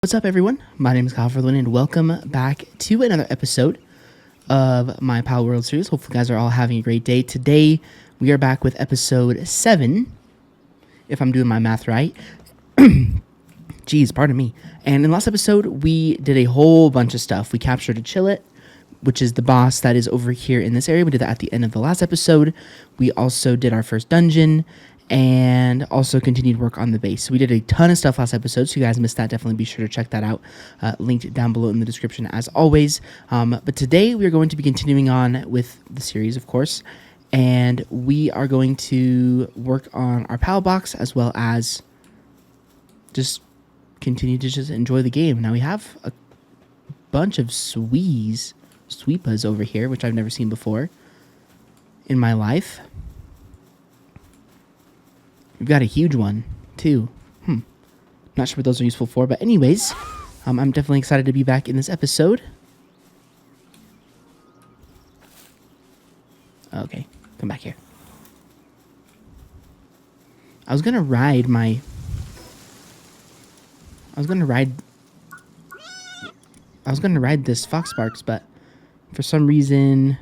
What's up, everyone? My name is Kyle FtW, and welcome back to another episode of my Palworld series. Hopefully, you guys are all having a great day. Today, we are back with episode 7, if I'm doing my math right. Jeez, pardon me. And in the last episode, we did a whole bunch of stuff. We captured a Chillet, which is the boss that is over here in this area. We did that at the end of the last episode. We also did our first dungeon, and also continued work on the base. So we did a ton of stuff last episode, so you guys missed that, definitely be sure to check that out. Linked down below in the description as always. But today we are going to be continuing on with the series, of course, and we are going to work on our PAL box as well as just continue to just enjoy the game. Now we have a bunch of sweepas over here, which I've never seen before in my life. We've got a huge one, too. Not sure what those are useful for, but anyways, I'm definitely excited to be back in this episode. Okay, come back here. I was gonna ride this Fox Sparks, but for some reason,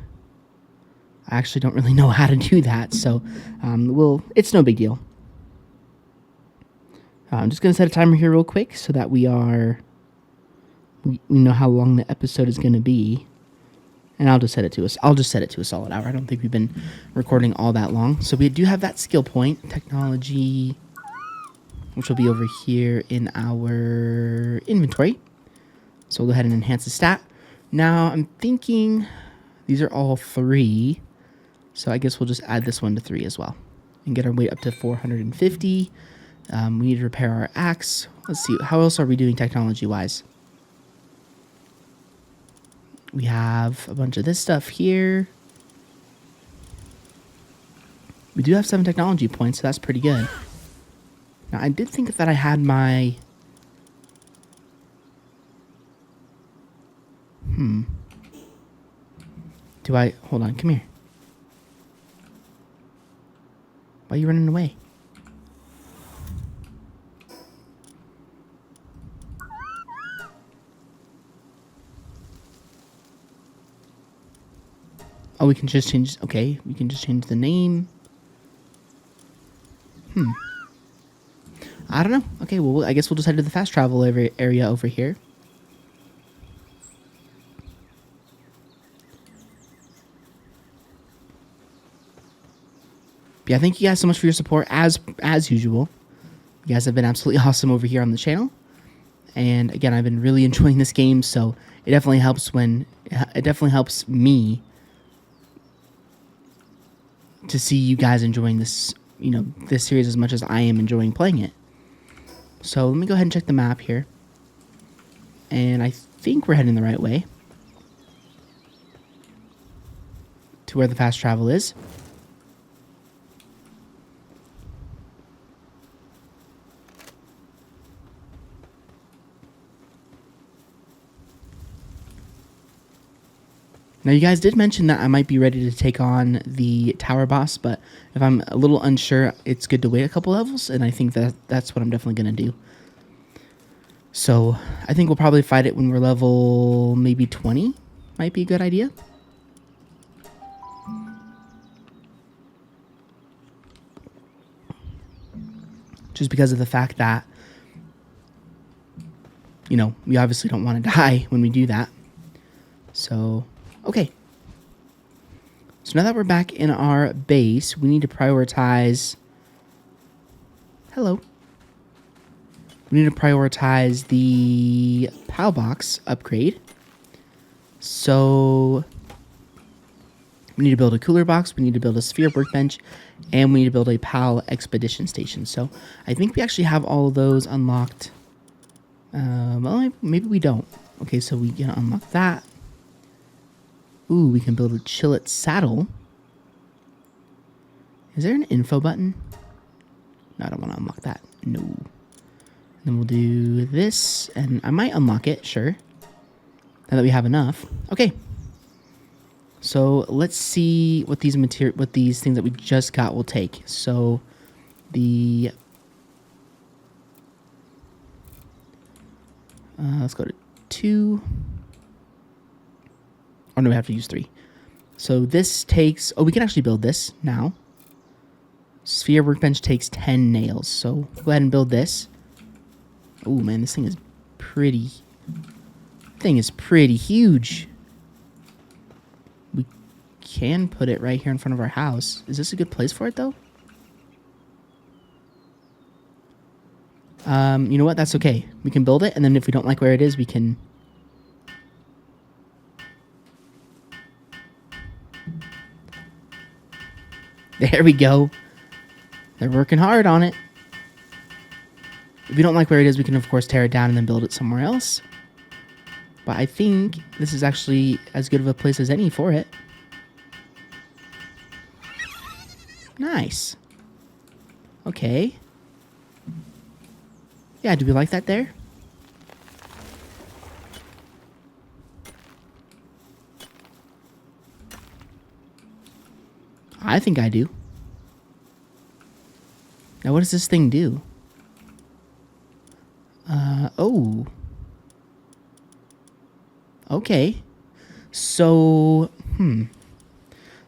I actually don't really know how to do that, so, it's no big deal. I'm just going to set a timer here real quick so that we know how long the episode is going to be. And I'll just set it to a solid hour. I don't think we've been recording all that long. So we do have that skill point, technology, which will be over here in our inventory. So we'll go ahead and enhance the stat. Now I'm thinking these are all 3. So I guess we'll just add this one to 3 as well. And get our weight up to 450. We need to repair our axe. Let's see, how else are we doing technology-wise? We have a bunch of this stuff here. We do have 7 technology points, so that's pretty good. Now, I did think that I had my... Hold on, come here. Why are you running away? Oh, we can just change... Okay, we can just change the name. I don't know. Okay, well, I guess we'll just head to the fast travel area over here. Yeah, thank you guys so much for your support, as usual. You guys have been absolutely awesome over here on the channel. And again, I've been really enjoying this game, so it definitely helps me to see you guys enjoying this, this series as much as I am enjoying playing it. So let me go ahead and check the map here. And I think we're heading the right way to where the fast travel is. Now, you guys did mention that I might be ready to take on the tower boss, but if I'm a little unsure, it's good to wait a couple levels, and I think that's what I'm definitely going to do. So, I think we'll probably fight it when we're level maybe 20. Might be a good idea. Just because of the fact that, we obviously don't want to die when we do that. So... Okay, so now that we're back in our base, we need to prioritize... Hello. We need to prioritize the PAL box upgrade. So, we need to build a cooler box, we need to build a sphere workbench, and we need to build a PAL expedition station. So, I think we actually have all of those unlocked. Well, maybe we don't. Okay, so we can unlock that. Ooh, we can build a Chillet saddle. Is there an info button? No, I don't want to unlock that. No. Then we'll do this, and I might unlock it, sure. Now that we have enough. Okay. So let's see what these things that we just got will take. So the Let's go to 2. Oh no, we have to use 3. So this takes... Oh, we can actually build this now. Sphere workbench takes 10 nails. So go ahead and build this. Oh man, this thing is pretty... pretty huge. We can put it right here in front of our house. Is this a good place for it though? You know what? That's okay. We can build it, and then if we don't like where it is, we can... There we go. They're working hard on it. If we don't like where it is, we can, of course, tear it down and then build it somewhere else. But I think this is actually as good of a place as any for it. Nice. Okay. Yeah, do we like that there? I think I do. Now, what does this thing do? Oh. Okay. So,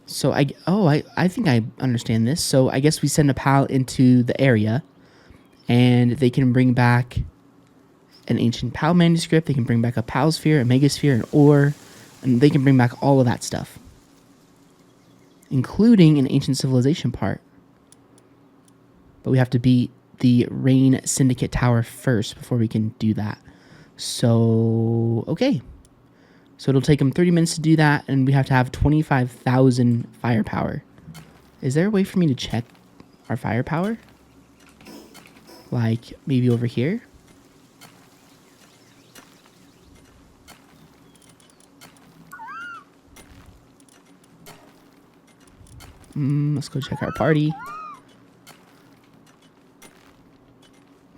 So, I think I understand this. So, I guess we send a pal into the area, and they can bring back an ancient PAL manuscript. They can bring back a PAL sphere, a megasphere, an ore, and they can bring back all of that stuff, including an ancient civilization part. But we have to beat the Rain Syndicate Tower first before we can do that. So, okay. So it'll take them 30 minutes to do that, and we have to have 25,000 firepower. Is there a way for me to check our firepower? Like, maybe over here? Let's go check our party.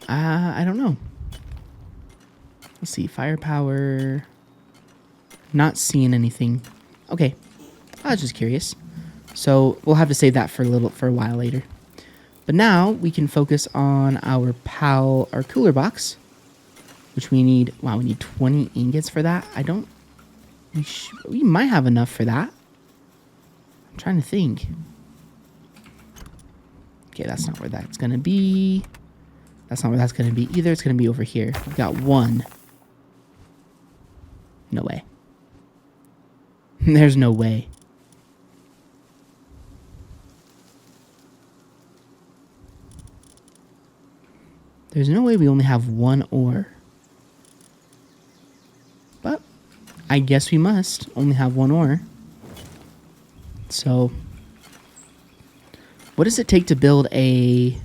I don't know. Let's see, firepower. Not seeing anything. Okay, I was just curious. So we'll have to save that for a while later. But now we can focus on our our cooler box, which we need. Wow, we need 20 ingots for that. We might have enough for that. I'm trying to think. Okay, that's not where that's gonna be. That's not where that's gonna be either. It's gonna be over here. We've got 1. No way. There's no way. There's no way we only have 1 ore. But I guess we must only have 1 ore. So what does it take to build a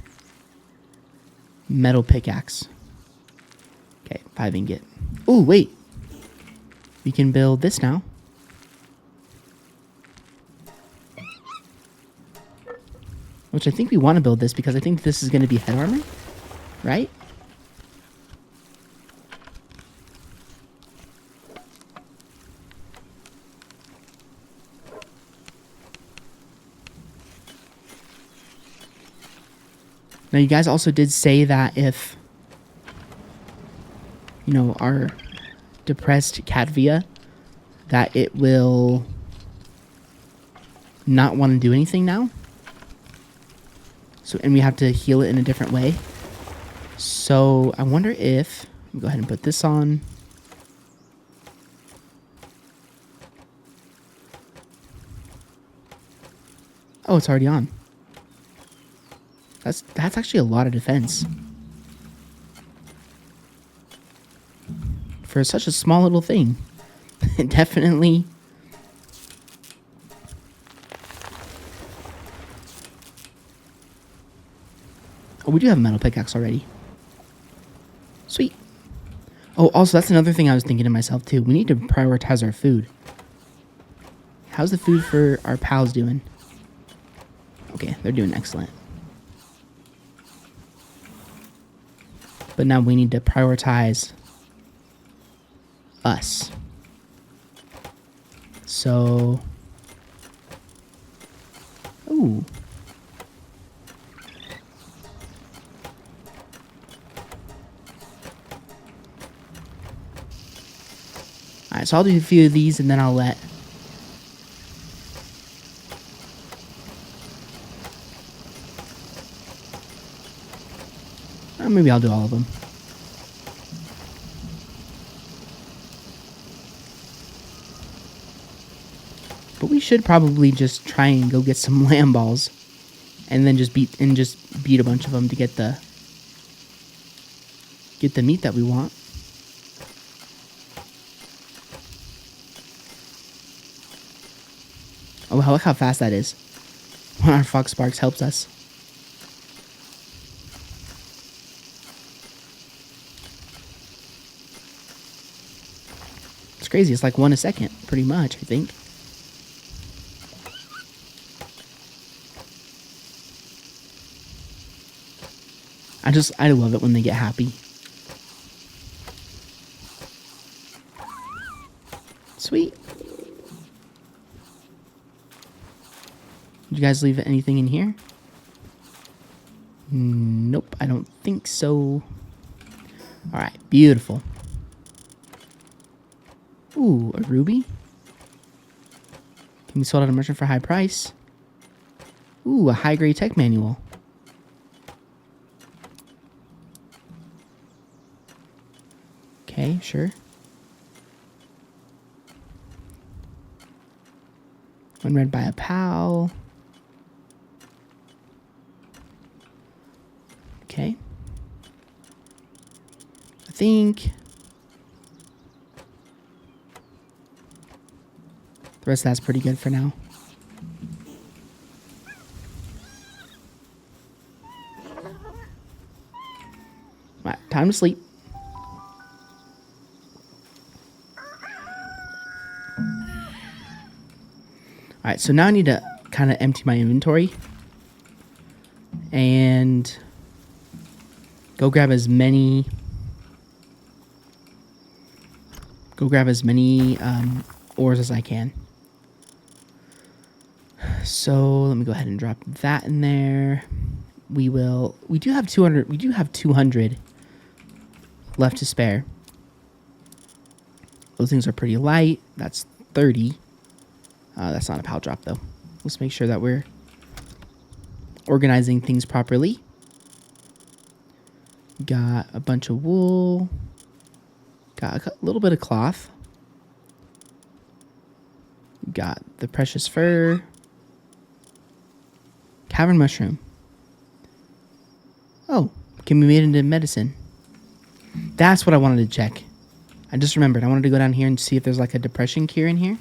metal pickaxe? Okay, 5 ingot. Oh, wait. We can build this now. Which I think we want to build this because I think this is going to be head armor, right? Now, you guys also did say that if, you know, our depressed Katvia, that it will not want to do anything now. So, and we have to heal it in a different way. So, I wonder if... Let me go ahead and put this on. Oh, it's already on. That's actually a lot of defense. For such a small little thing. Definitely... Oh, we do have a metal pickaxe already. Sweet. Oh, also, that's another thing I was thinking to myself, too. We need to prioritize our food. How's the food for our pals doing? Okay, they're doing excellent. But now we need to prioritize us. So... Ooh. Alright, so I'll do a few of these and then I'll let... maybe I'll do all of them. But we should probably just try and go get some lamb balls. And then just beat a bunch of them to get the meat that we want. Oh, look how fast that is. When our Fox Sparks helps us. It's crazy. It's like 1 a second, pretty much, I think. I love it when they get happy. Sweet. Did you guys leave anything in here? Nope, I don't think so. Alright, beautiful. Ooh, a ruby? Can be sold at a merchant for a high price. Ooh, a high-grade tech manual. Okay, sure. When read by a pal. Okay. I think the rest of that's pretty good for now. Alright, time to sleep. Alright, so now I need to kind of empty my inventory and go grab as many ores as I can. So let me go ahead and drop that in there. We do have 200 left to spare. Those things are pretty light. That's 30. That's not a pal drop, though. Let's make sure that we're organizing things properly. Got a bunch of wool. Got a little bit of cloth. Got the precious fur. Cavern mushroom. Oh, can be made into medicine. That's what I wanted to check. I just remembered. I wanted to go down here and see if there's like a depression cure in here.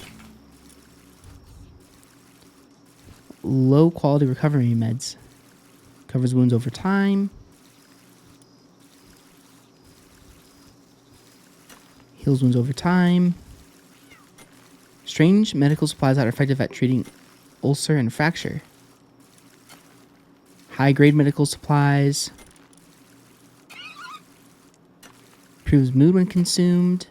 Low quality recovery meds. Covers wounds over time. Heals wounds over time. Strange medical supplies that are effective at treating ulcer and fracture. High grade medical supplies. Improves mood when consumed.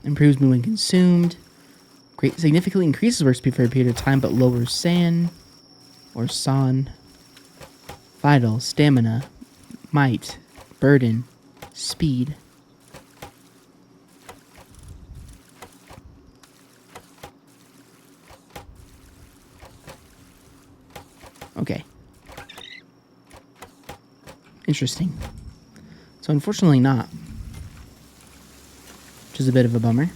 Improves mood when consumed. Significantly increases work speed for a period of time, but lowers san vital, stamina, might, burden, speed. Okay. Interesting. So unfortunately not. Which is a bit of a bummer.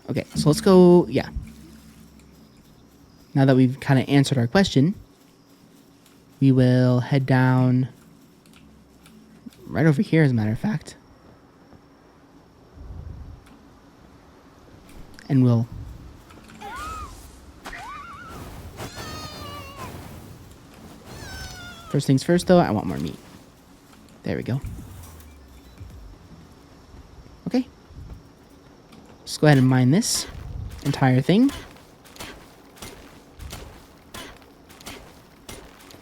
Okay, so let's go, yeah. Now that we've kind of answered our question, we will head down right over here, as a matter of fact. And we'll... First things first, though, I want more meat. There we go. Okay. Let's go ahead and mine this entire thing.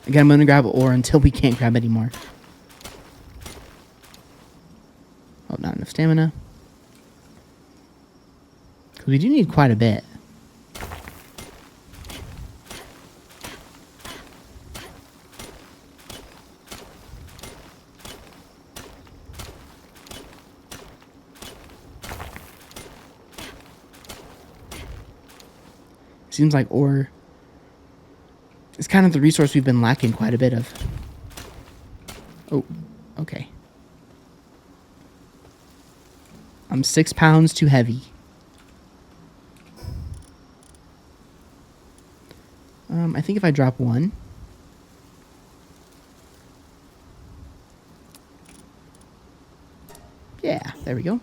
Again, I'm going to grab ore until we can't grab anymore. Oh, not enough stamina. Because we do need quite a bit. Seems like ore is kind of the resource we've been lacking quite a bit of. Oh, okay. I'm 6 pounds too heavy. I think if I drop 1. Yeah, there we go.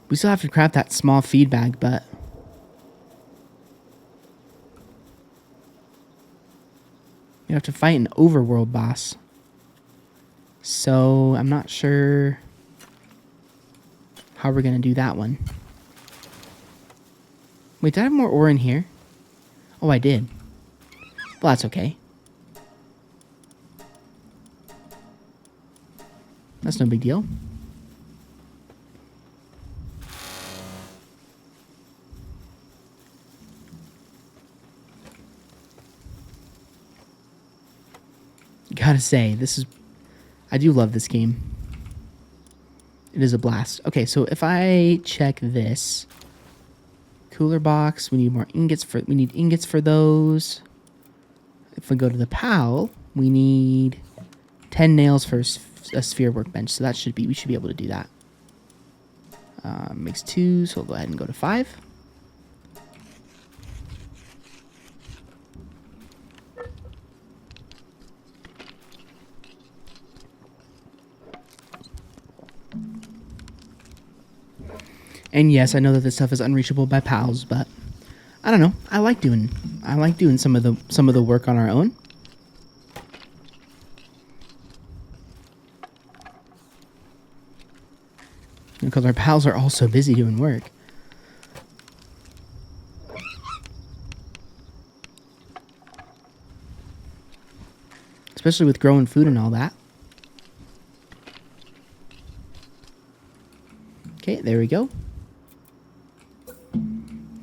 We still have to craft that small feed bag, but we have to fight an overworld boss. So I'm not sure how we're going to do that one. Wait, did I have more ore in here? Oh, I did. Well, that's okay. That's no big deal. Gotta say, I do love this game. It is a blast. Okay, so if I check this cooler box, we need ingots for those. If we go to the PAL, we need 10 nails for a sphere workbench. So we should be able to do that. Makes 2, so we'll go ahead and go to 5. And yes, I know that this stuff is unreachable by pals, but I don't know. I like doing some of the work on our own. Because our pals are all so busy doing work. Especially with growing food and all that. Okay, there we go.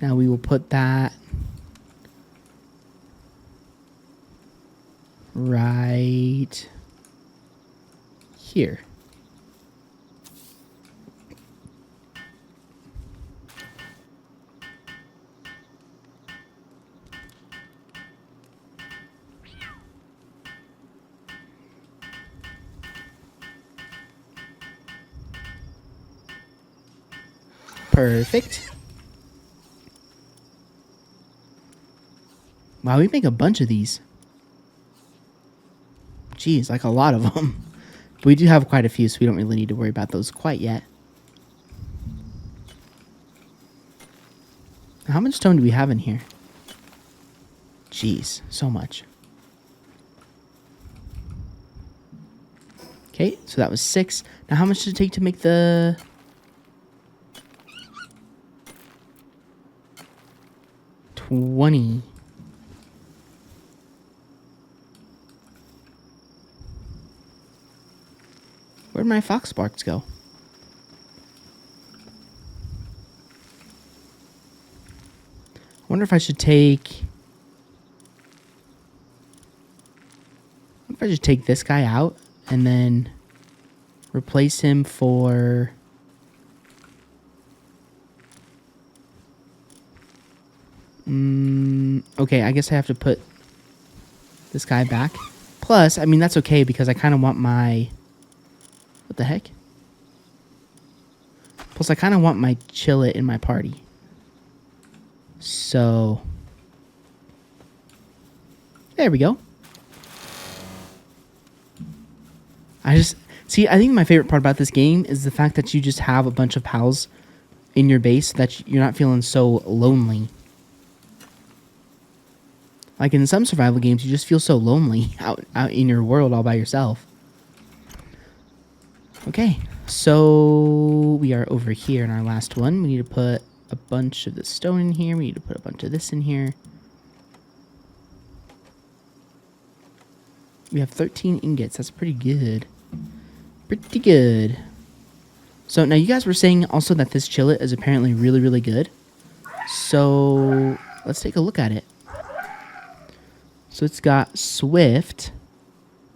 Now we will put that right here. Perfect. Wow, we make a bunch of these. Jeez, like a lot of them. But we do have quite a few, so we don't really need to worry about those quite yet. How much stone do we have in here? Jeez, so much. Okay, so that was 6. Now how much does it take to make the... $20. Where'd my fox sparks go? I wonder if I should take... What if I just take this guy out and then replace him for... Okay, I guess I have to put this guy back. Plus, I mean, that's okay because I kind of want my... What the heck? Plus, I kind of want my chillet in my party. So... There we go. See, I think my favorite part about this game is the fact that you just have a bunch of pals in your base so that you're not feeling so lonely. Like in some survival games, you just feel so lonely out in your world all by yourself. Okay, so we are over here in our last one. We need to put a bunch of the stone in here. We need to put a bunch of this in here. We have 13 ingots. That's pretty good. Pretty good. So now you guys were saying also that this chillet is apparently really, really good. So let's take a look at it. So it's got Swift.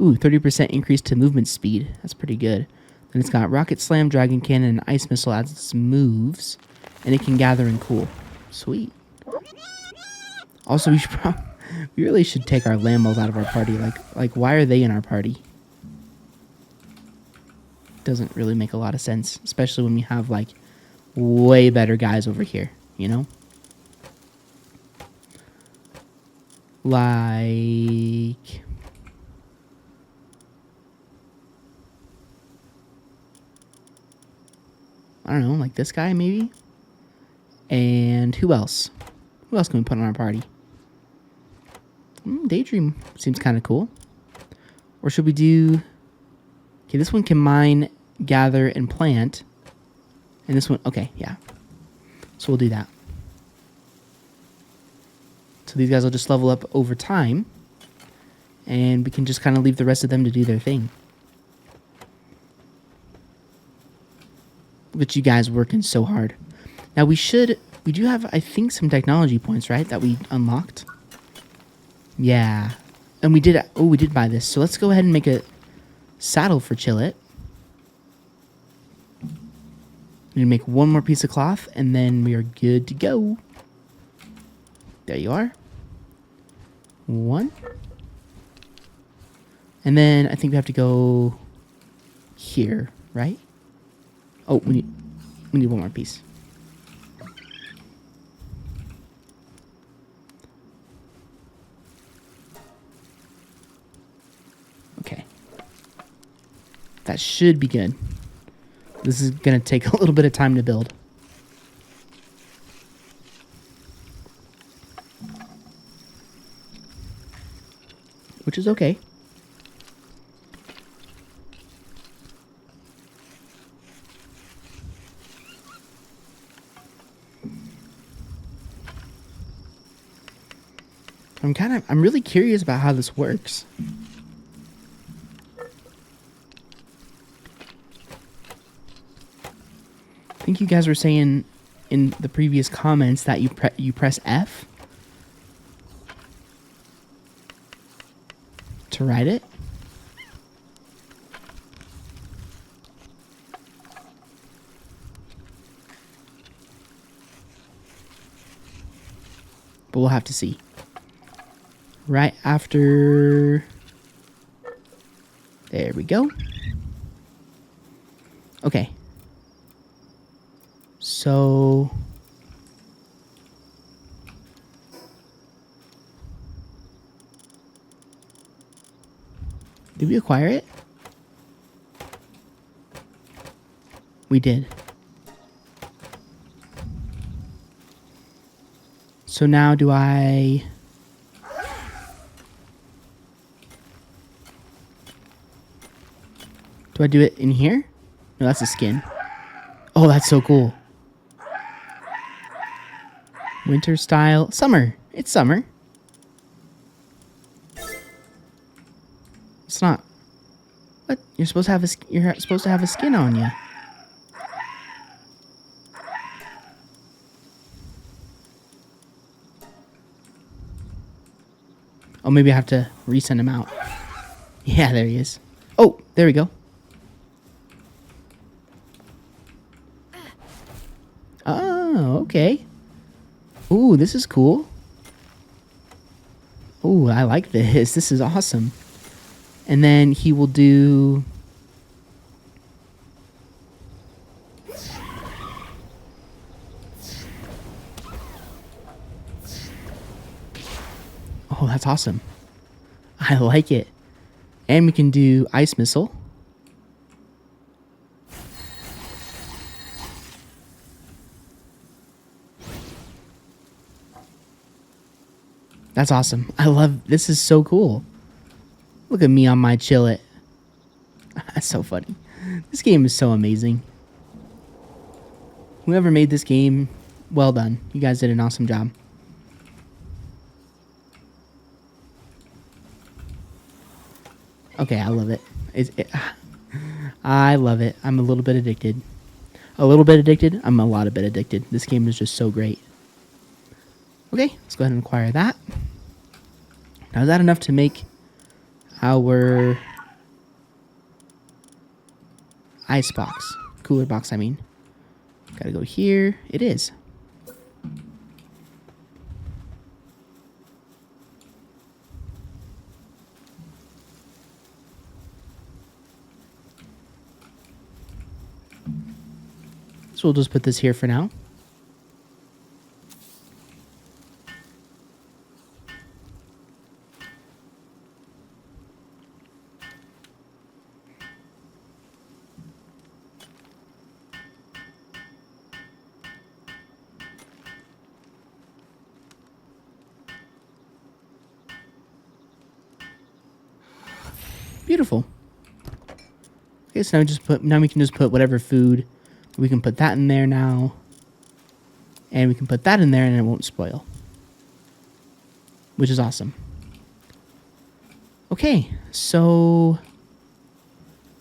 Ooh, 30% increase to movement speed. That's pretty good. And it's got Rocket Slam, Dragon Cannon, and Ice Missile as its moves. And it can gather and cool. Sweet. Also, we really should take our Lambos out of our party. Like, why are they in our party? Doesn't really make a lot of sense. Especially when we have, like, way better guys over here, you know? Like... I don't know, like this guy maybe? And who else? Who else can we put on our party? Daydream seems kind of cool. Or should we do... Okay, this one can mine, gather, and plant. And this one... Okay, yeah. So we'll do that. So these guys will just level up over time. And we can just kind of leave the rest of them to do their thing. But you guys working so hard. Now we do have, I think, some technology points, right? That we unlocked. Yeah. And we did buy this. So let's go ahead and make a saddle for Chillet. I'm going to make one more piece of cloth and then we are good to go. There you are. One. And then I think we have to go here, right? Oh, we need one more piece. Okay. That should be good. This is going to take a little bit of time to build. Which is okay. I'm really curious about how this works. I think you guys were saying in the previous comments that you press F to write it. But we'll have to see. Right after... There we go. Okay. So... Did we acquire it? We did. So now do I... Do I do it in here? No, that's a skin. Oh, that's so cool. Winter style. Summer. It's summer. It's not. What? You're supposed to have a skin on you. Oh, maybe I have to resend him out. Yeah, there he is. Oh, there we go. Oh, okay. Ooh, this is cool. Ooh, I like this. This is awesome. And then he will do... Oh, that's awesome. I like it. And we can do Ice Missile. That's awesome. I love... This is so cool. Look at me on my Chillet. That's so funny. This game is so amazing. Whoever made this game, well done. You guys did an awesome job. Okay, I love it. I love it. I'm a little bit addicted. A little bit addicted? I'm a lot of bit addicted. This game is just so great. Okay, let's go ahead and acquire that. Now, is that enough to make our ice box. Cooler box, I mean. Gotta go here. It is. So we'll just put this here for now. Beautiful. Okay, so now we can just put whatever food. We can put that in there now. And we can put that in there and it won't spoil. Which is awesome. Okay, so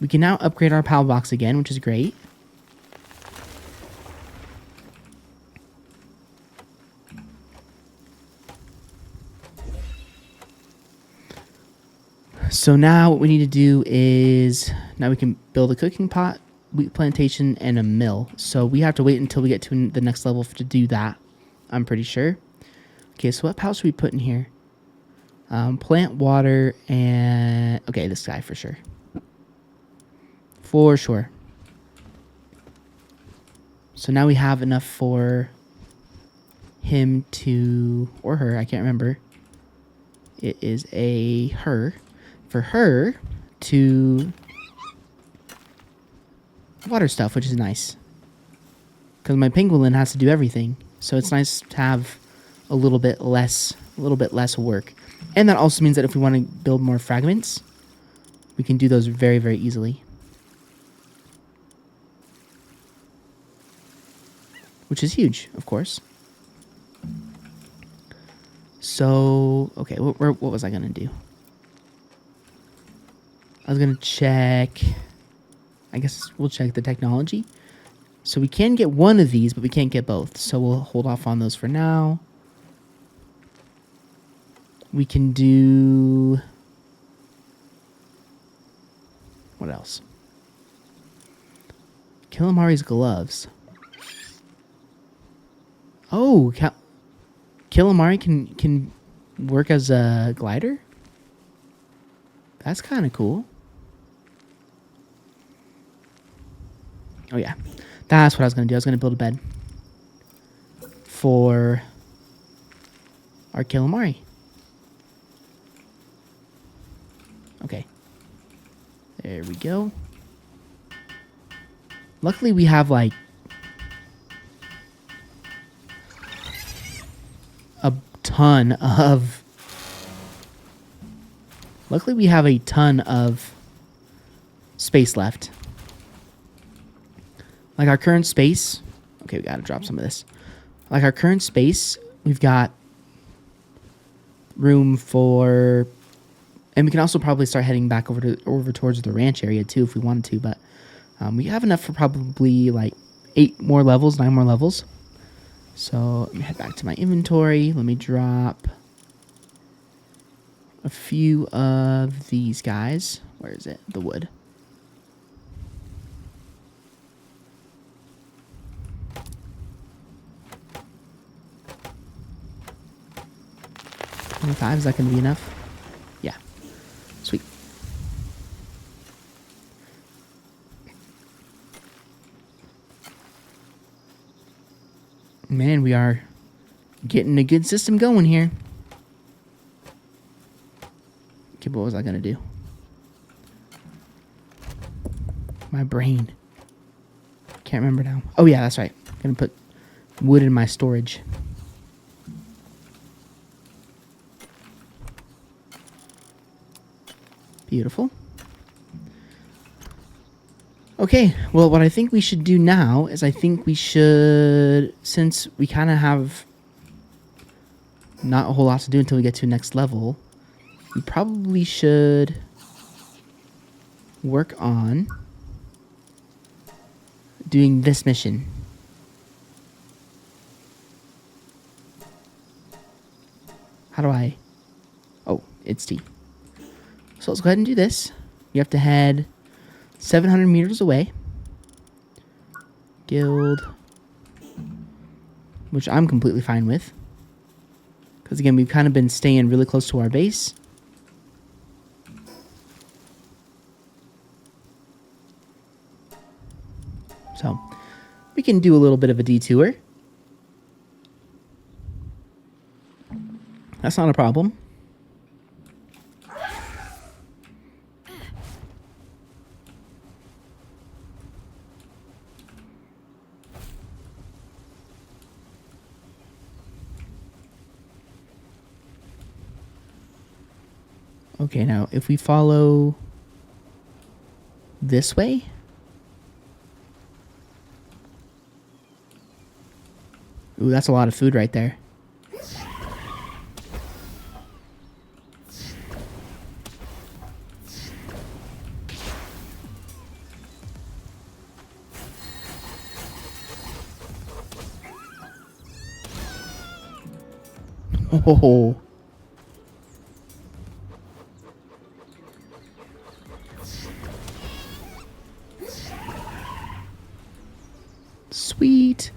we can now upgrade our PAL box again, which is great. So now what we need to do is, now we can build a cooking pot, wheat plantation, and a mill. So we have to wait until we get to the next level to do that, I'm pretty sure. Okay, so what PAL should we put in here? Plant, water, and... Okay, this guy for sure. For sure. So now we have enough for him to... Or her, I can't remember. It is a her. For her to water stuff, which is nice. Because my pangolin has to do everything. So it's nice to have a little bit less work. And that also means that if we want to build more fragments, we can do those very, very easily. Which is huge, of course. So, okay, what was I going to do? I was going to check... I guess we'll check the technology. So we can get one of these, but we can't get both. So we'll hold off on those for now. We can do... What else? Calamari's gloves. Oh, Calamari can work as a glider? That's kind of cool. Oh, yeah. That's what I was going to do. I was going to build a bed for our Calamari. Okay. There we go. Luckily, we have, like, a ton of... Luckily, we have a ton of space left. Like our current space... Okay, we gotta drop some of this. Like our current space, we've got room for... And we can also probably start heading back over towards the ranch area too if we wanted to. But we have enough for probably like 9 more levels. So let me head back to my inventory. Let me drop a few of these guys. Where is it? The wood. $25, is that going to be enough? Yeah. Sweet. Man, we are getting a good system going here. Okay, what was I going to do? My brain. Can't remember now. Oh, yeah, that's right. I'm going to put wood in my storage. Beautiful. Okay, well, what I think we should do now is I think we should, since we kind of have not a whole lot to do until we get to the next level, we probably should work on doing this mission. How do I... Oh, it's T. So let's go ahead and do this. You have to head 700 meters away. guild, which I'm completely fine with. Because again, we've kind of been staying really close to our base. So we can do a little bit of a detour. That's not a problem. Okay, now if we follow this way. Ooh, that's a lot of food right there. Oh. Sweet.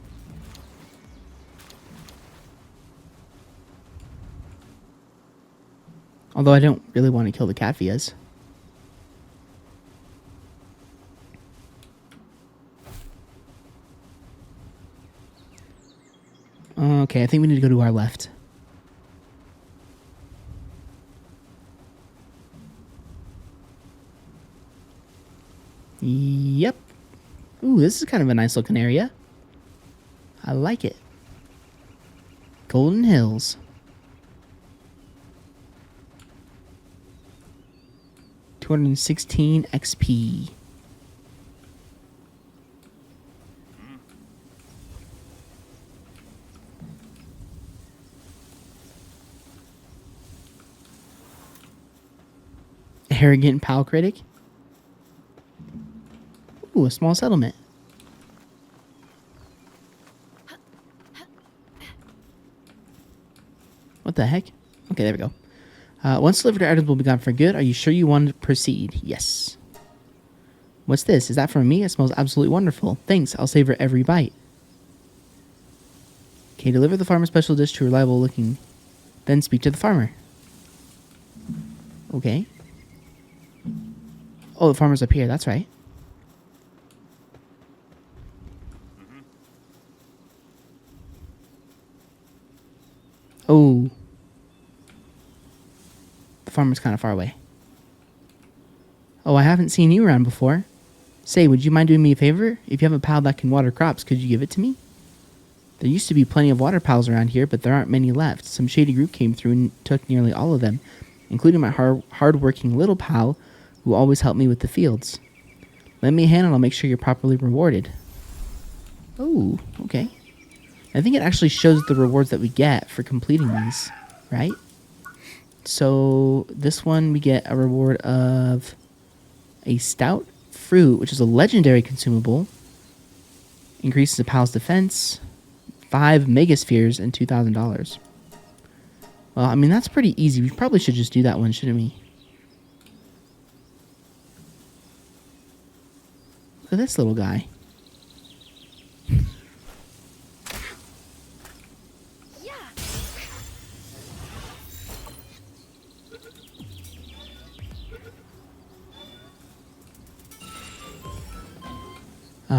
Although I don't really want to kill the Catfias. Okay, I think we need to go to our left. Yep. Ooh, this is kind of a nice looking area. I like it. Golden Hills. 216 XP. Arrogant Pal Critic. Ooh, a small settlement. What the heck? Okay, there we go. Once delivered items will be gone for good. Are you sure you want to proceed? Yes. What's this? Is that from me? It smells absolutely wonderful. Thanks. I'll savor every bite. Okay, deliver the farmer's special dish to a reliable looking. Then speak to the farmer. Okay. Oh, the farmer's up here. That's right. Oh. The farmer's kind of far away. Oh, I haven't seen you around before. Say, would you mind doing me a favor? If you have a pal that can water crops, could you give it to me? There used to be plenty of water pals around here, but there aren't many left. Some shady group came through and took nearly all of them, including my hard-working little pal who always helped me with the fields. Lend me a hand and I'll make sure you're properly rewarded. Oh, okay. I think it actually shows the rewards that we get for completing these, right? So this one we get a reward of a stout fruit, which is a legendary consumable. Increases a pal's defense, 5 megaspheres, and $2,000. Well, I mean, that's pretty easy. We probably should just do that one, shouldn't we? Look at this little guy.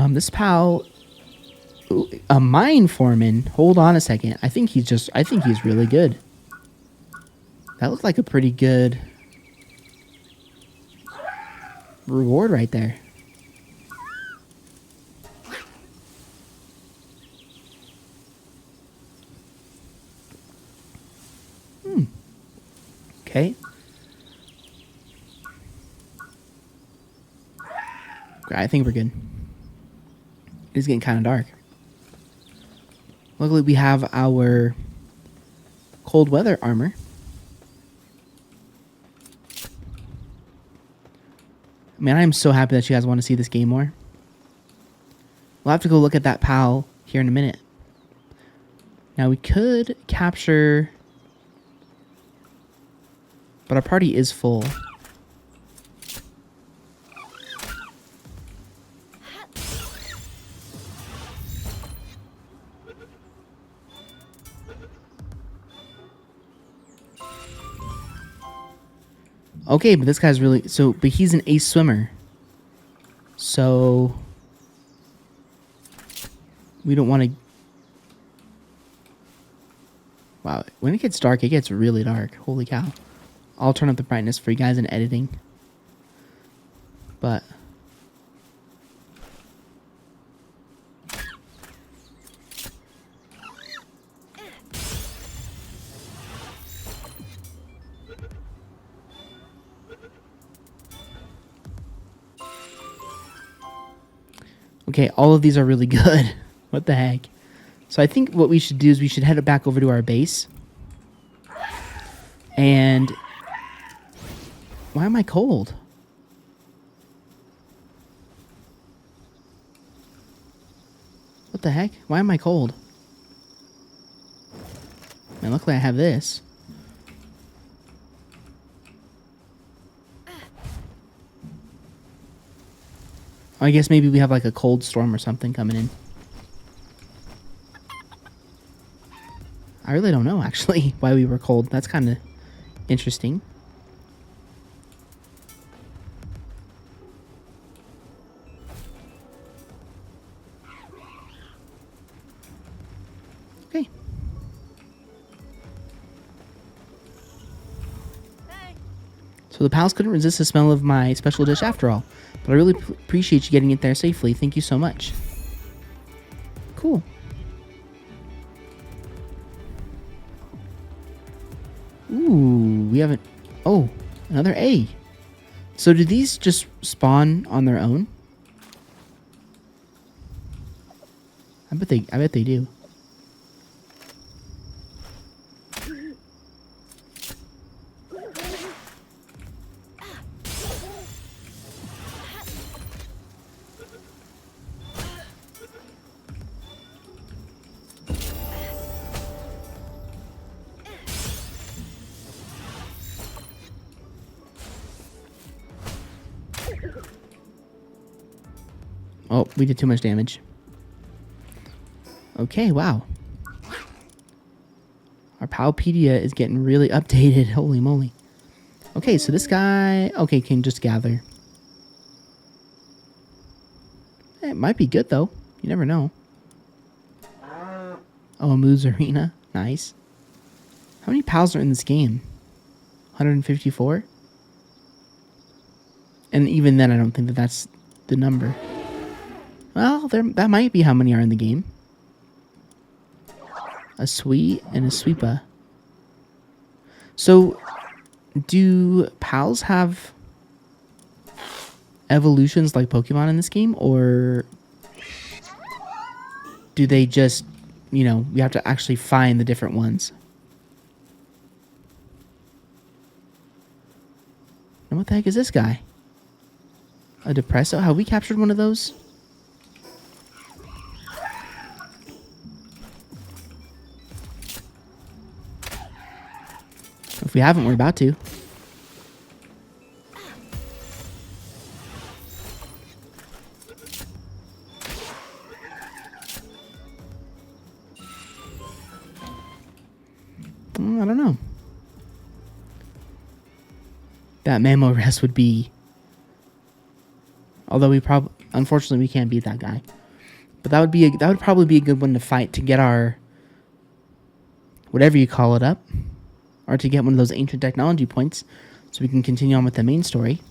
This pal, a mine foreman. Hold on a second. I think he's really good. That looked like a pretty good reward right there. Okay. I think we're good. It's getting kind of dark. Luckily, we have our cold weather armor. Man, I am so happy that you guys want to see this game more. We'll have to go look at that pal here in a minute. Now, we could capture... But our party is full. Okay, but this guy's really... So, but he's an ace swimmer. So... We don't want to... Wow, when it gets dark, it gets really dark. Holy cow. I'll turn up the brightness for you guys in editing. But... Okay, all of these are really good. What the heck? So I think what we should do is we should head back over to our base. And... Why am I cold? What the heck? Why am I cold? Man, luckily I have this. I guess maybe we have like a cold storm or something coming in. I really don't know, actually, why we were cold. That's kind of interesting. Okay. So the pals couldn't resist the smell of my special dish after all. But I really appreciate you getting it there safely. Thank you so much. Cool. Ooh, we haven't... Oh, another A. So do these just spawn on their own? I bet they do. Oh, we did too much damage. Okay, wow. Our Palpedia is getting really updated. Holy moly. Okay, so this guy... Okay, can just gather. It might be good, though. You never know. Oh, a Moose Arena. Nice. How many pals are in this game? 154? And even then, I don't think that that's the number. Well, that might be how many are in the game. A Sweet and a Sweepa. So, do pals have evolutions like Pokemon in this game? Or do they just, you know, we have to actually find the different ones? And what the heck is this guy? A Depresso? Have we captured one of those? If we haven't, we're about to. I don't know. That Mammo Rest would be... Although unfortunately we can't beat that guy. But that would probably be a good one to fight to get our... whatever you call it up. Or to get one of those ancient technology points so we can continue on with the main story.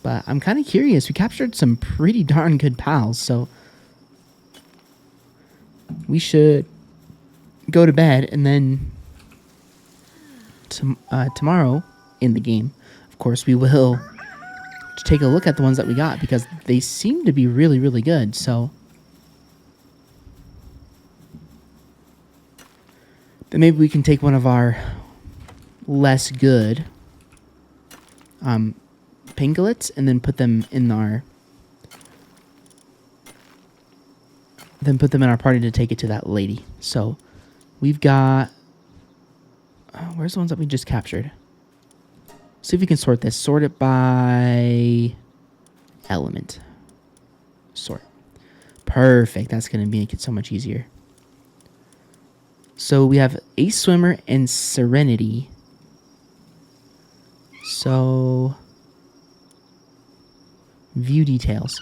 But I'm kind of curious. We captured some pretty darn good pals, so we should go to bed and then tomorrow in the game, of course, we will take a look at the ones that we got because they seem to be really, really good, so... Then maybe we can take one of our less good Pangolets and then put them in our party to take it to that lady. So we've got where's the ones that we just captured? See if we can sort this. Sort it by element. Sort. Perfect. That's going to make it so much easier. So we have Ace Swimmer and Serenity. So, view details.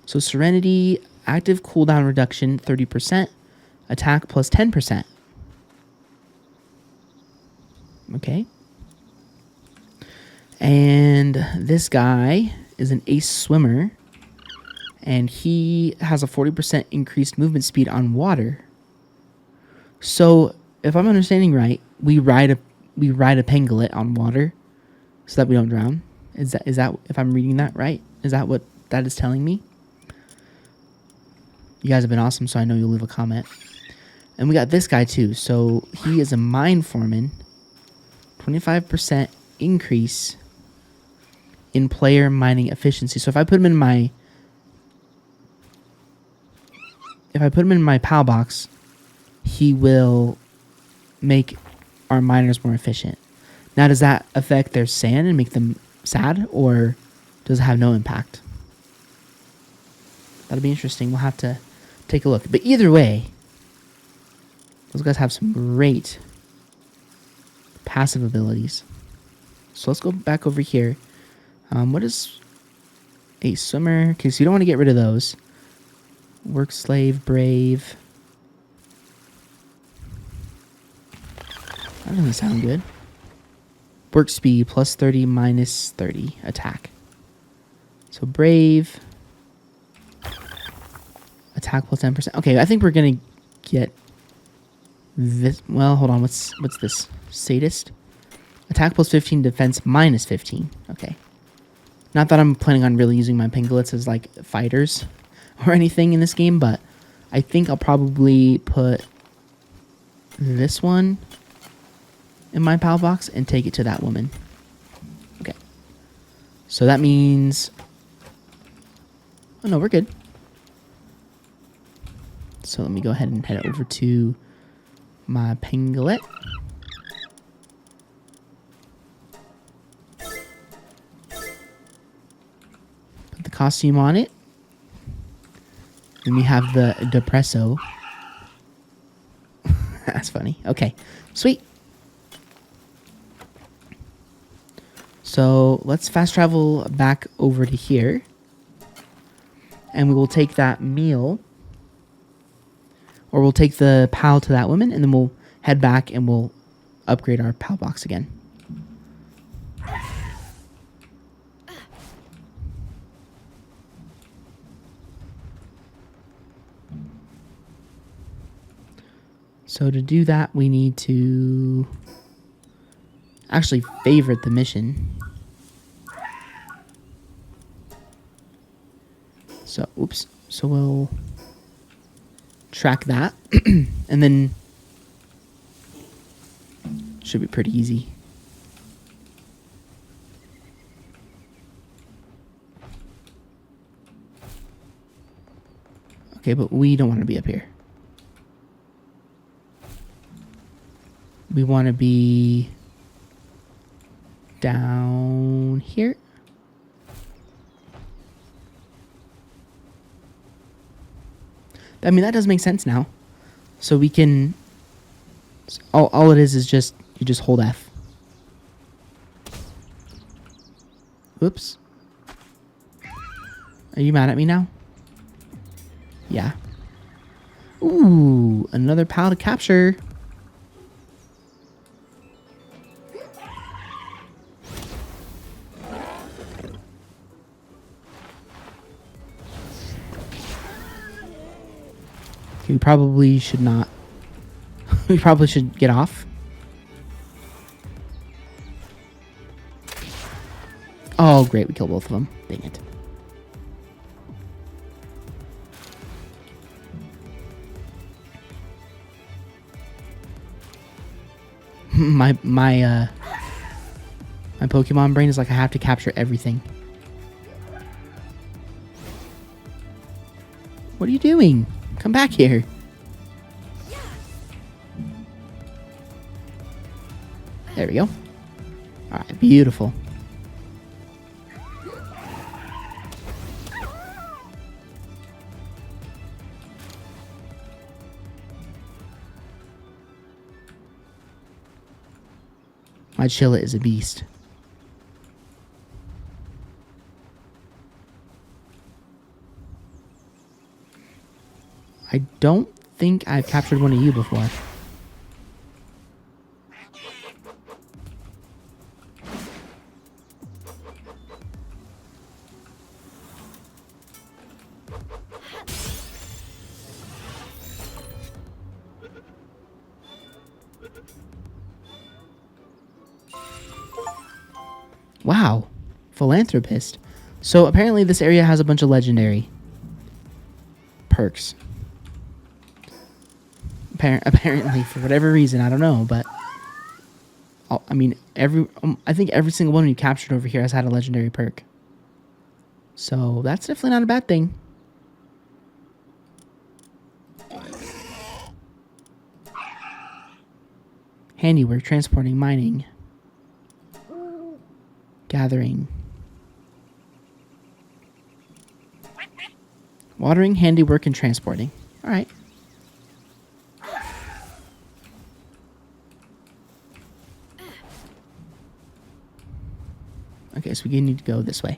So, Serenity, active cooldown reduction 30%, attack plus 10%. Okay. And this guy is an ace swimmer, and he has a 40% increased movement speed on water. So, if I'm understanding right, we ride a pangolin on water so that we don't drown. Is that if I'm reading that right? Is that what that is telling me? You guys have been awesome, so I know you'll leave a comment. And we got this guy too. So he is a mine foreman. 25% increase in player mining efficiency. So if I put him in my PAL box, he will make our miners more efficient. Now, does that affect their sand and make them sad, or does it have no impact? That'll be interesting. We'll have to take a look. But either way, those guys have some great passive abilities. So let's go back over here. What is a swimmer? Okay, so you don't want to get rid of those. Work slave, brave. That doesn't sound good. Work speed plus 30 minus 30 attack. So brave. Attack plus 10%. Okay, I think we're gonna get this. Well, hold on. What's this? Sadist. Attack plus 15, defense minus 15. Okay. Not that I'm planning on really using my pangolins as like fighters or anything in this game, but I think I'll probably put this one in my PAL box and take it to that woman. Okay. So that means... Oh, no, we're good. So let me go ahead and head over to my pangolin. Put the costume on it. Then we have the Depresso. That's funny. Okay, sweet. So let's fast travel back over to here. And we will take that meal. Or we'll take the PAL to that woman, and then we'll head back and we'll upgrade our PAL box again. So to do that, we need to actually favorite the mission. So, oops. So we'll track that, and then should be pretty easy. Okay, but we don't want to be up here. We want to be down here. I mean, that does make sense now. So we can... All it is just... You just hold F. Oops. Are you mad at me now? Yeah. Ooh, another PAL to capture. We probably should not. We probably should get off. Oh, great. We killed both of them. Dang it. My Pokemon brain is like, I have to capture everything. What are you doing? Come back here. There we go. Alright, beautiful. My Chilla is a beast. I don't think I've captured one of you before. Wow. Philanthropist. So apparently this area has a bunch of legendary perks. Apparently, for whatever reason, I don't know, but I mean, I think every single one you captured over here has had a legendary perk. So that's definitely not a bad thing. Handiwork, transporting, mining, gathering, watering, handiwork, and transporting. All right. Okay, so we need to go this way.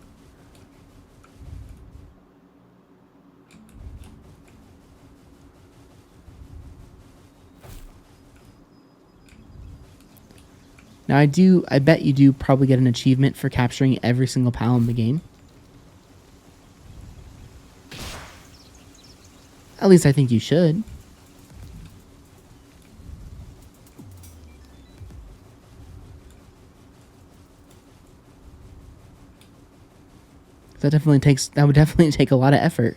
Now I bet you do probably get an achievement for capturing every single pal in the game. At least I think you should. That would definitely take a lot of effort.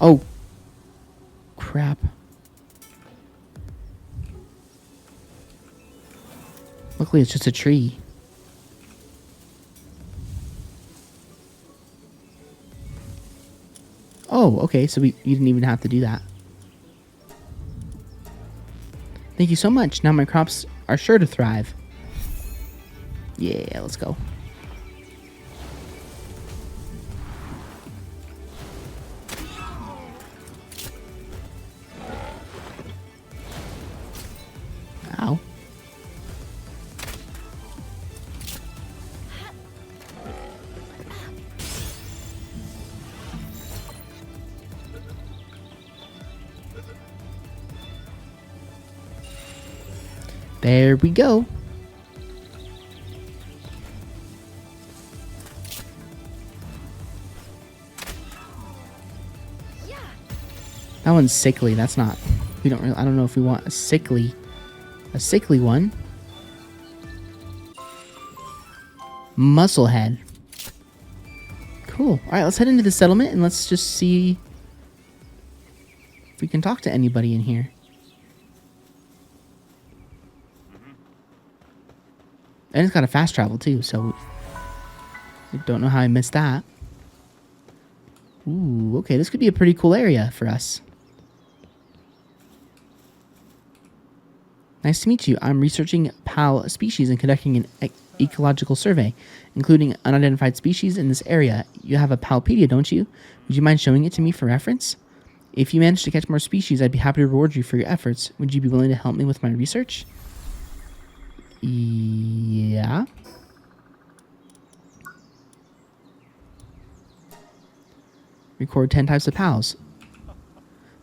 Oh, crap. Luckily, it's just a tree. Oh, okay, so you didn't even have to do that. Thank you so much. Now my crops are sure to thrive. Yeah, let's go. Ow. There we go. That one's sickly. That's not. I don't know if we want a sickly one. Musclehead. Cool. All right, let's head into the settlement and let's just see if we can talk to anybody in here. And it's got a fast travel too, so I don't know how I missed that. Ooh, okay, this could be a pretty cool area for us. Nice to meet you. I'm researching PAL species and conducting an ecological survey, including unidentified species in this area. You have a Palpedia, don't you? Would you mind showing it to me for reference? If you manage to catch more species, I'd be happy to reward you for your efforts. Would you be willing to help me with my research? Yeah. Record 10 types of PALs.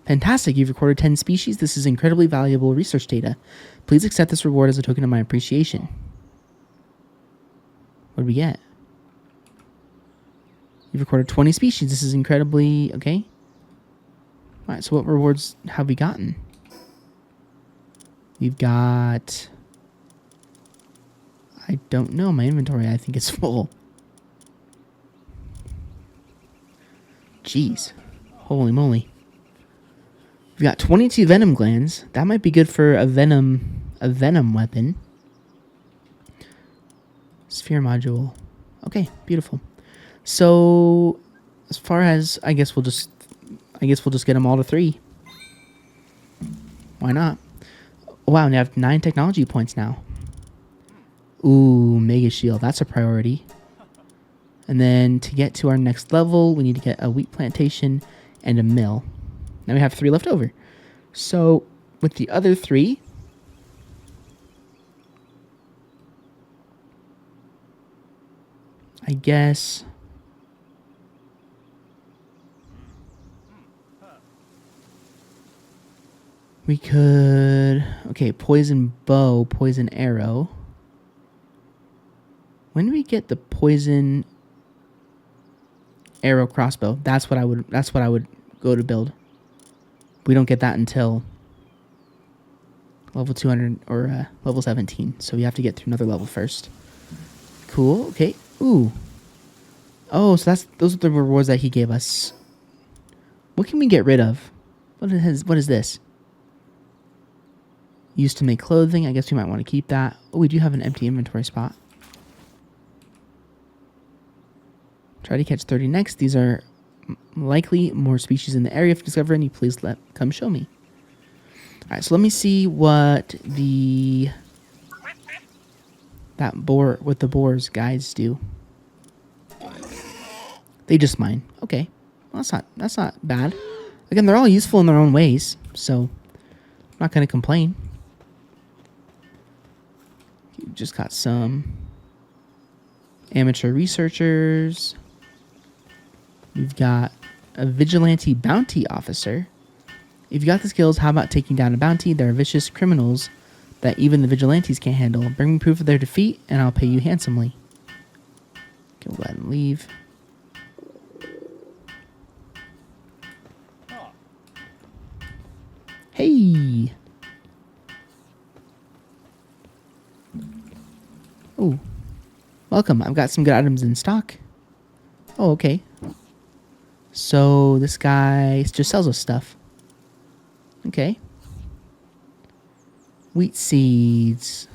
Fantastic, you've recorded 10 species. This is incredibly valuable research data. Please accept this reward as a token of my appreciation. What did we get? You've recorded 20 species. This is incredibly... Okay. Alright, so what rewards have we gotten? We've got... I don't know. My inventory, I think, is full. Jeez. Holy moly. We've got 22 venom glands. That might be good for a venom weapon. Sphere module. Okay, beautiful. So, as far as I guess we'll just get them all to 3. Why not? Wow, we have 9 technology points now. Ooh, Mega Shield. That's a priority. And then to get to our next level, we need to get a wheat plantation and a mill. Now we have 3 left over. So with the other 3, I guess we could... Okay, poison bow, poison arrow. When do we get the poison arrow crossbow? That's what I would go to build. We don't get that until level 200 or level 17. So we have to get through another level first. Cool. Okay. Ooh. Oh, so those are the rewards that he gave us. What can we get rid of? What is this? Used to make clothing. I guess we might want to keep that. Oh, we do have an empty inventory spot. Try to catch 30 next. These are likely more species in the area. If you discover any, please come show me. All right, so let me see what the boars guys do. They just mine. Okay, well, that's not bad. Again, they're all useful in their own ways, so I'm not gonna complain. You've just got some amateur researchers. We've got a vigilante bounty officer. If you got the skills, how about taking down a bounty? They're vicious criminals that even the vigilantes can't handle. Bring me proof of their defeat, and I'll pay you handsomely. Okay, we'll go ahead and leave. Hey! Oh, welcome. I've got some good items in stock. Oh, okay. So this guy just sells us stuff. Okay. Wheat seeds.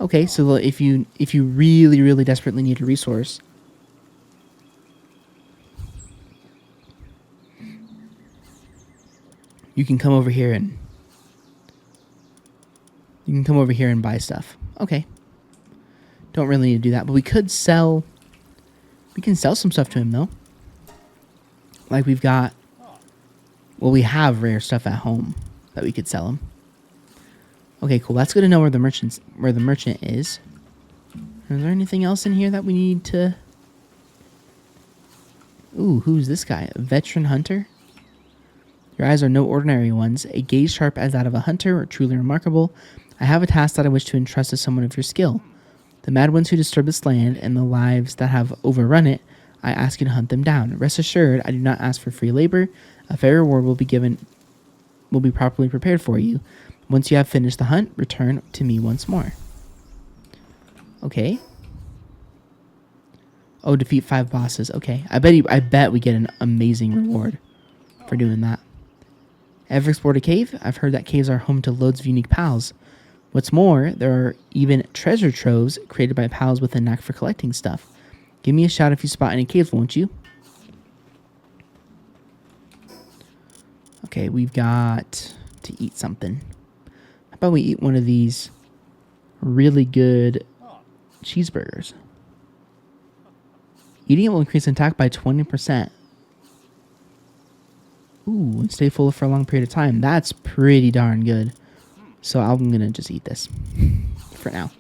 Okay, so if you really, really desperately need a resource, you can come over here and buy stuff. Okay. Don't really need to do that, but we can sell some stuff to him though. Like we have rare stuff at home that we could sell him. Okay, cool. That's good to know where the merchant is. Is there anything else in here that we need to... Ooh, who's this guy? A veteran hunter? Your eyes are no ordinary ones. A gaze sharp as that of a hunter or truly remarkable. I have a task that I wish to entrust to someone of your skill. The mad ones who disturb this land and the lives that have overrun it, I ask you to hunt them down. Rest assured, I do not ask for free labor. A fair reward will be properly prepared for you. Once you have finished the hunt, return to me once more. Okay. Oh, defeat 5 bosses. Okay. I bet we get an amazing reward for doing that. Ever explored a cave? I've heard that caves are home to loads of unique pals. What's more, there are even treasure troves created by pals with a knack for collecting stuff. Give me a shout if you spot any caves, won't you? Okay, we've got to eat something. How about we eat one of these really good cheeseburgers? Eating it will increase attack by 20%. Ooh, and stay full for a long period of time. That's pretty darn good. So I'm going to just eat this for now.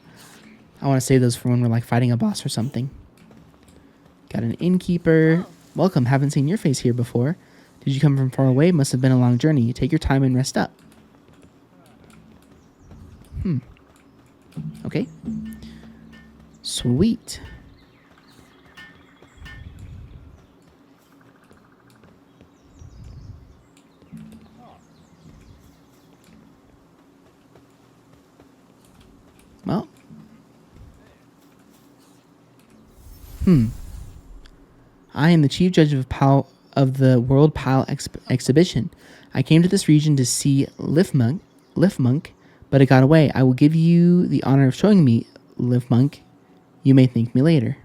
I want to save those for when we're like fighting a boss or something. Got an innkeeper. Welcome. Haven't seen your face here before. Did you come from far away? Must have been a long journey. Take your time and rest up. Okay. Sweet. Well. I am the chief judge of the World Pal Exhibition. I came to this region to see Liftmonk, but it got away. I will give you the honor of showing me Liftmonk. You may thank me later.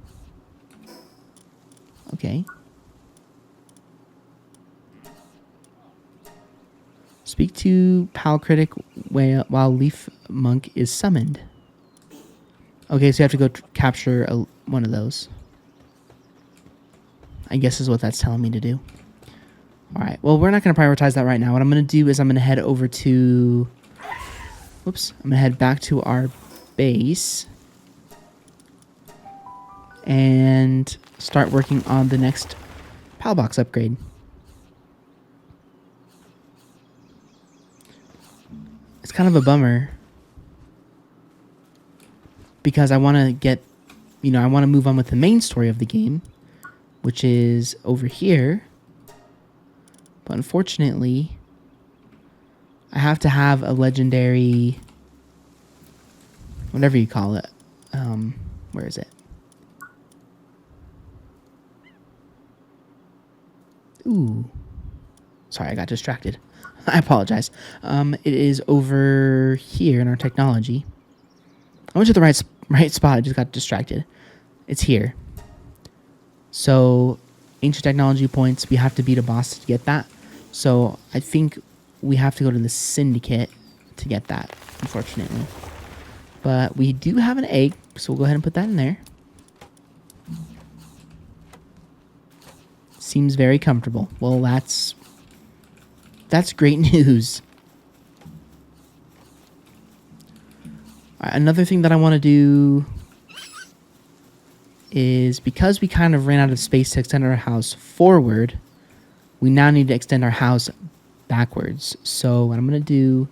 Okay. Speak to Pal Critic while Liftmonk is summoned. Okay, so you have to go capture one of those. I guess is what that's telling me to do. All right. Well, we're not going to prioritize that right now. What I'm going to do is I'm going to head over to... Whoops. I'm going to head back to our base. and start working on the next PAL box upgrade. It's kind of a bummer because I want to get, I want to move on with the main story of the game, which is over here. But unfortunately, I have to have a legendary, whatever you call it. Where is it? Ooh. Sorry, I got distracted. I apologize. It is over here in our technology. I went to the right spot. I just got distracted. It's here. So, ancient technology points. We have to beat a boss to get that. So, I think we have to go to the syndicate to get that, unfortunately. But we do have an egg, so we'll go ahead and put that in there. Seems very comfortable. Well, that's great news. All right, another thing that I want to do is, because we kind of ran out of space to extend our house forward, we now need to extend our house backwards. So what I'm going to do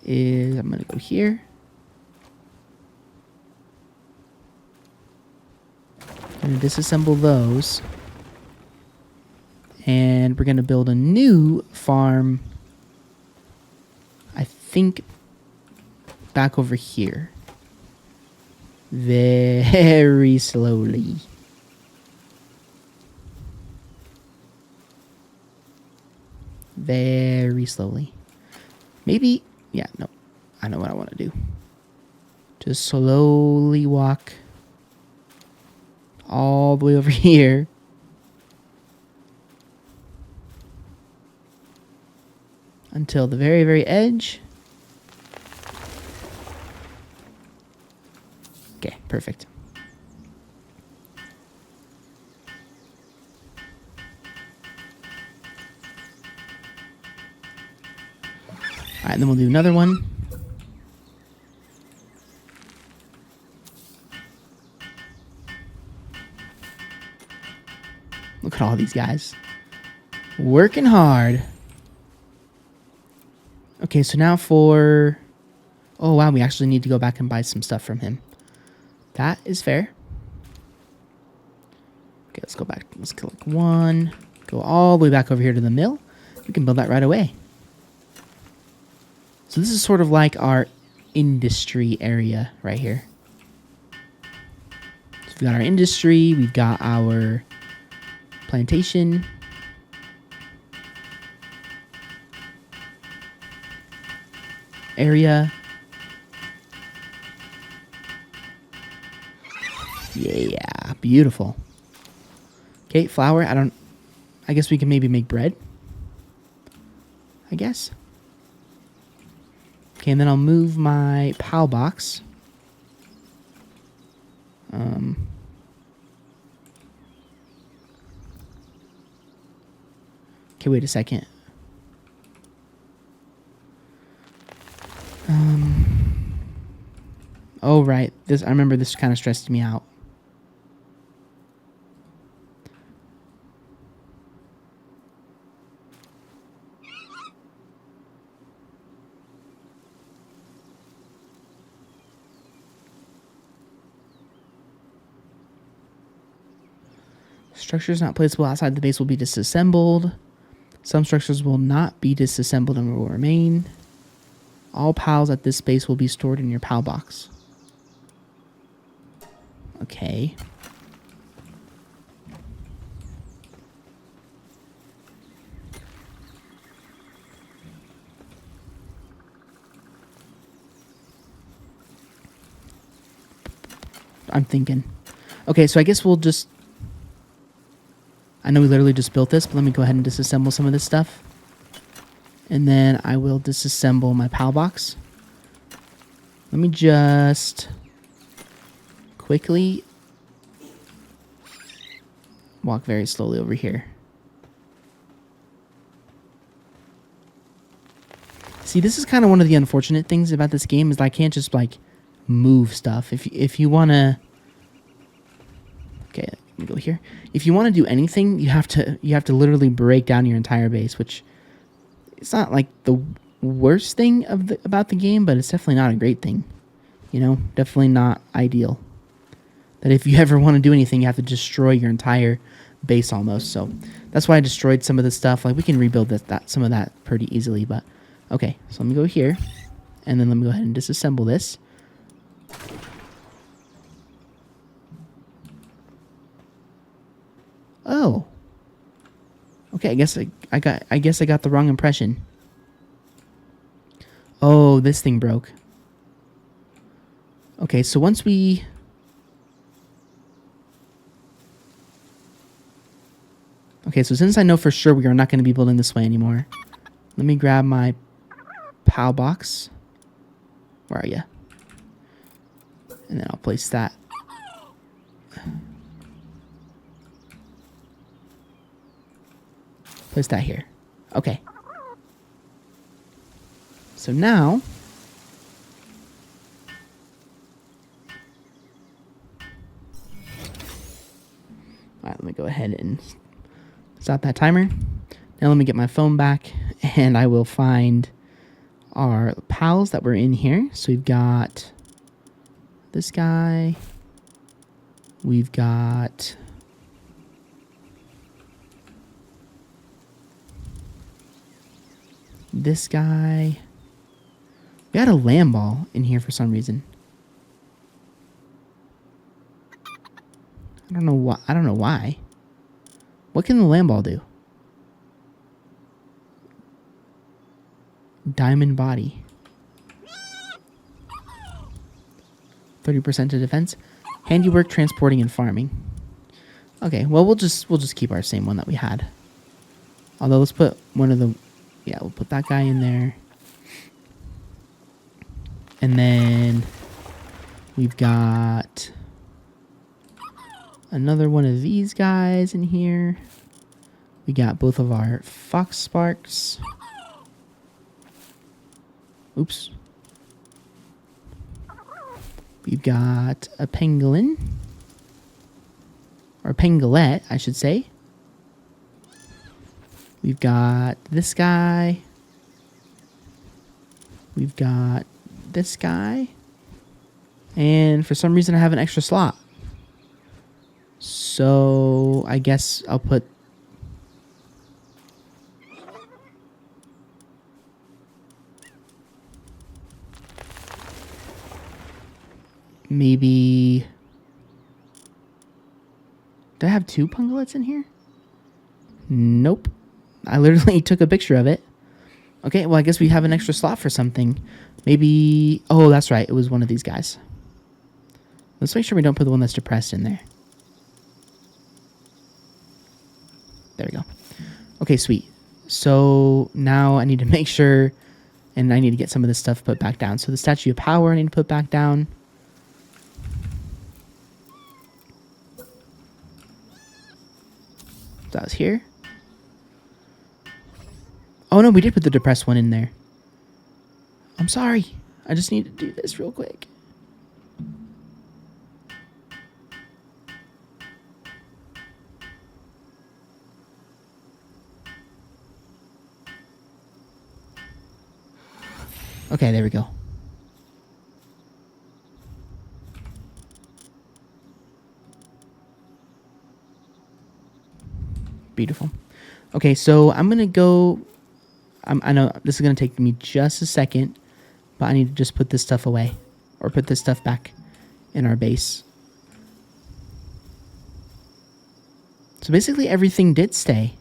is I'm going to go here. I'm going to disassemble those. And we're going to build a new farm, I think, back over here. Very slowly. Very slowly. Maybe, yeah, no. I know what I want to do. Just slowly walk all the way over here. Until the very, very edge. Okay, perfect. All right, then we'll do another one. Look at all these guys. Working hard. Okay, so now for... Oh, wow, we actually need to go back and buy some stuff from him. That is fair. Okay, let's go back. Let's click one. Go all the way back over here to the mill. We can build that right away. So this is sort of like our industry area right here. So we've got our industry. We've got our plantation. Area. Yeah, beautiful. Okay, flour. I guess we can maybe make bread. I guess. Okay, and then I'll move my PAL box. Okay, wait a second. Oh, right. I remember this kind of stressed me out. Structures not placeable outside the base will be disassembled. Some structures will not be disassembled and will remain. All PALs at this base will be stored in your PAL box. Okay. I'm thinking. Okay, so I guess we'll just... I know we literally just built this, but let me go ahead and disassemble some of this stuff. And then I will disassemble my PAL box. Let me just quickly walk very slowly over here. See, this is kind of one of the unfortunate things about this game is I can't just like move stuff. If you want to Let me go here. If you want to do anything, you have to literally break down your entire base, which it's not like the worst thing about the game, but it's definitely not a great thing. You know, definitely not ideal. That if you ever want to do anything, you have to destroy your entire base almost. So that's why I destroyed some of the stuff. Like we can rebuild some of that pretty easily. But okay, so let me go here, and then let me go ahead and disassemble this. Oh. Okay, I guess I got the wrong impression. Oh, this thing broke. Okay, so once we... Okay, so since I know for sure we are not going to be building this way anymore, let me grab my PAL box. Where are you? And then I'll place that. Place that here. Okay. So now... Alright, let me go ahead and stop that timer. Now let me get my phone back, and I will find our pals that were in here. So we've got this guy. We've got... this guy. We had a lamb ball in here for some reason. I don't know why. What can the lamb ball do? Diamond body. 30% to defense. Handiwork, transporting, and farming. Okay, well we'll just keep our same one that we had. Although let's put one of the... Yeah, we'll put that guy in there. And then we've got another one of these guys in here. We got both of our fox sparks. Oops. We've got a pangolin. Or pangolette, I should say. We've got this guy. We've got this guy. And for some reason I have an extra slot. So I guess I'll put... maybe... Do I have two pangolets in here? Nope. I literally took a picture of it. Okay, well, I guess we have an extra slot for something. Maybe... Oh, that's right. It was one of these guys. Let's make sure we don't put the one that's depressed in there. There we go. Okay, sweet. So now I need to make sure... And I need to get some of this stuff put back down. So the Statue of Power I need to put back down. That was here. Oh, no, we did put the depressed one in there. I'm sorry. I just need to do this real quick. Okay, there we go. Beautiful. Okay, so I'm going to go... I know this is going to take me just a second, but I need to just put this stuff away. Or put this stuff back in our base. So basically everything did stay.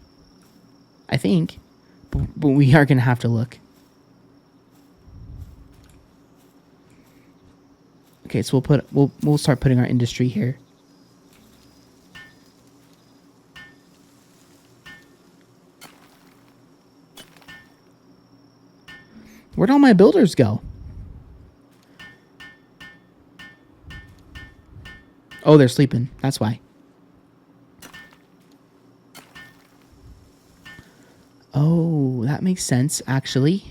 I think. But we are going to have to look. Okay, so we'll start putting our industry here. Where'd all my builders go? Oh, they're sleeping. That's why. Oh, that makes sense, actually.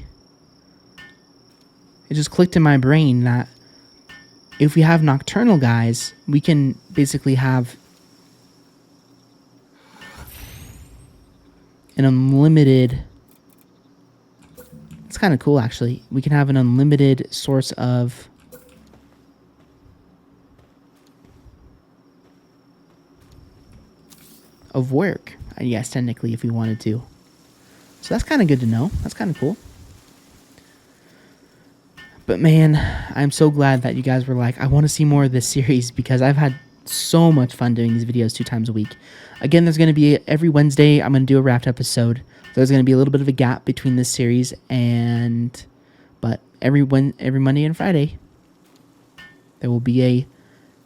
It just clicked in my brain that if we have nocturnal guys, we can basically have an unlimited... It's kind of cool, actually. We can have an unlimited source of... work, I guess, technically, if we wanted to. So that's kind of good to know. That's kind of cool. But man, I'm so glad that you guys were like, I want to see more of this series, because I've had so much fun doing these videos 2 times a week. Again, there's going to be every Wednesday, I'm going to do a wrapped episode. There's going to be a little bit of a gap between this series but every Monday and Friday, there will be a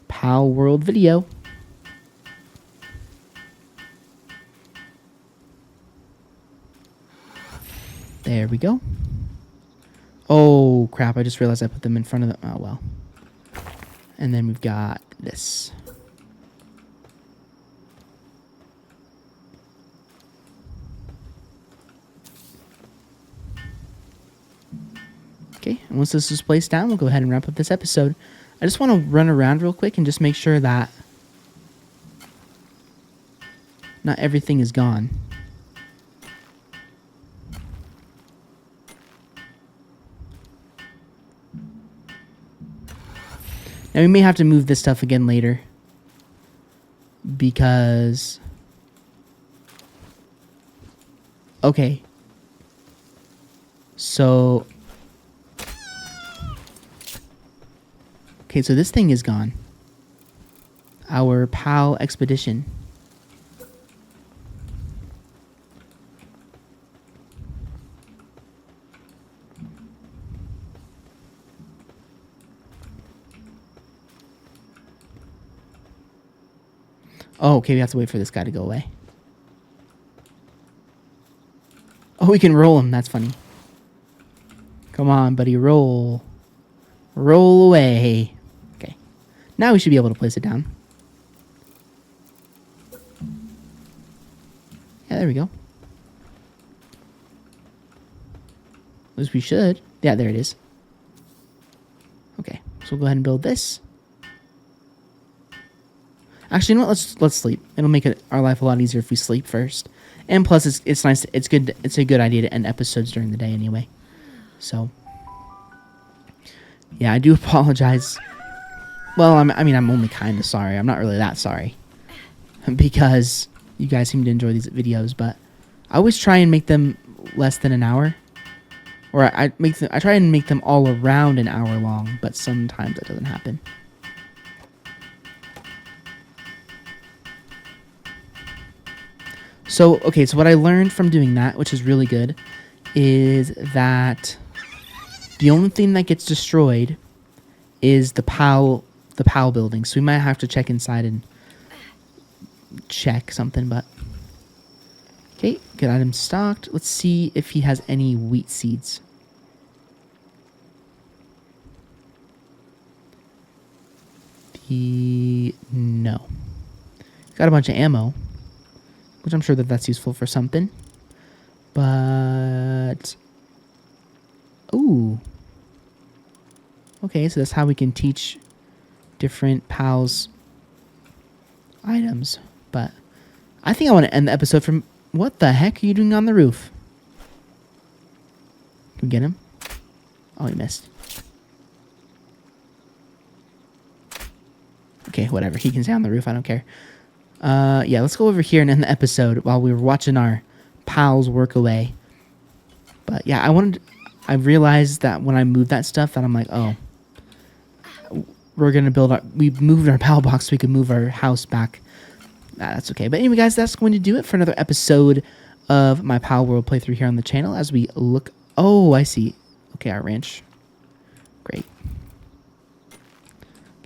Palworld video. There we go. Oh, crap. I just realized I put them in front of them. Oh, well. And then we've got this. Okay, and once this is placed down, we'll go ahead and wrap up this episode. I just want to run around real quick and just make sure that not everything is gone. Now, we may have to move this stuff again later, because... Okay. So... Okay, so this thing is gone. Our PAL expedition. Oh, okay, we have to wait for this guy to go away. Oh, we can roll him. That's funny. Come on, buddy, roll. Roll away. Okay. Now we should be able to place it down. Yeah, there we go. At least we should. Yeah, there it is. Okay, so we'll go ahead and build this. Actually, you know what? Let's sleep. It'll make our life a lot easier if we sleep first. And plus, it's nice. It's good. It's a good idea to end episodes during the day anyway. So, yeah, I do apologize. Well, I mean, I'm only kind of sorry. I'm not really that sorry, because you guys seem to enjoy these videos. But I always try and make them less than an hour, or I try and make them all around an hour long. But sometimes that doesn't happen. So, okay, so what I learned from doing that, which is really good, is that the only thing that gets destroyed is the PAL building. So we might have to check inside and check something, but... Okay, good item stocked. Let's see if he has any wheat seeds. No. Got a bunch of ammo, which I'm sure that's useful for something. But... Ooh. Okay, so that's how we can teach different PALs items. But I think I want to end the episode from... What the heck are you doing on the roof? Can we get him? Oh, he missed. Okay, whatever. He can stay on the roof. I don't care. Yeah, let's go over here and end the episode while we were watching our pals work away. But yeah, I realized that when I moved that stuff, that I'm like, oh, we're gonna we moved our pal box so we could move our house back. That's okay. But anyway, guys, that's going to do it for another episode of my Palworld playthrough here on the channel. As we look, oh, I see. Okay, our ranch. Great.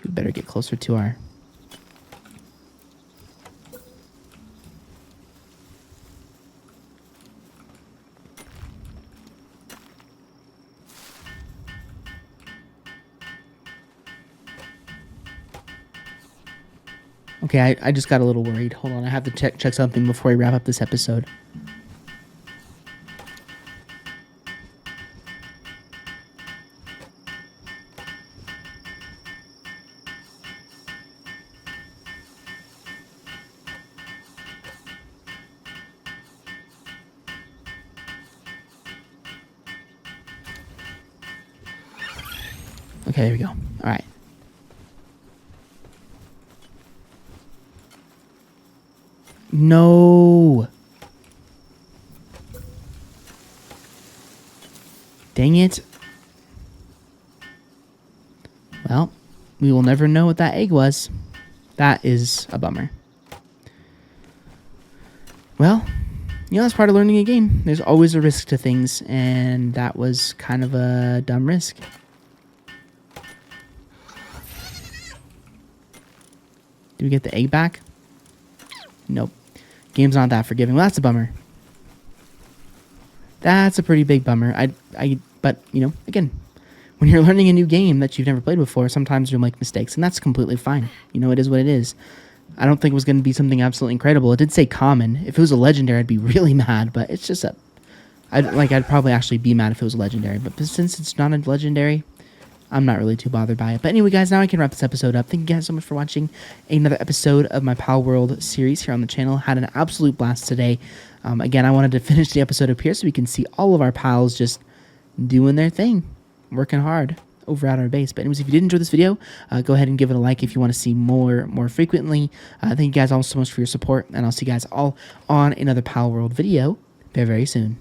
We better get closer to our... Okay, I just got a little worried. Hold on, I have to check something before we wrap up this episode. Okay, there we go. All right. No. Dang it. Well, we will never know what that egg was. That is a bummer. Well, you know, that's part of learning a game. There's always a risk to things, and that was kind of a dumb risk. Do we get the egg back? Nope. Game's not that forgiving. Well, that's a bummer. That's a pretty big bummer. But, you know, again, when you're learning a new game that you've never played before, sometimes you'll make mistakes, and that's completely fine. You know, it is what it is. I don't think it was going to be something absolutely incredible. It did say common. If it was a legendary, I'd be really mad, but it's just I'd probably actually be mad if it was a legendary, but since it's not a legendary, I'm not really too bothered by it. But anyway, guys, now I can wrap this episode up. Thank you guys so much for watching another episode of my Palworld series here on the channel. Had an absolute blast today. Again, I wanted to finish the episode up here so we can see all of our pals just doing their thing, working hard over at our base. But anyways, if you did enjoy this video, go ahead and give it a like if you want to see more frequently. Thank you guys all so much for your support, and I'll see you guys all on another Palworld video very, very soon.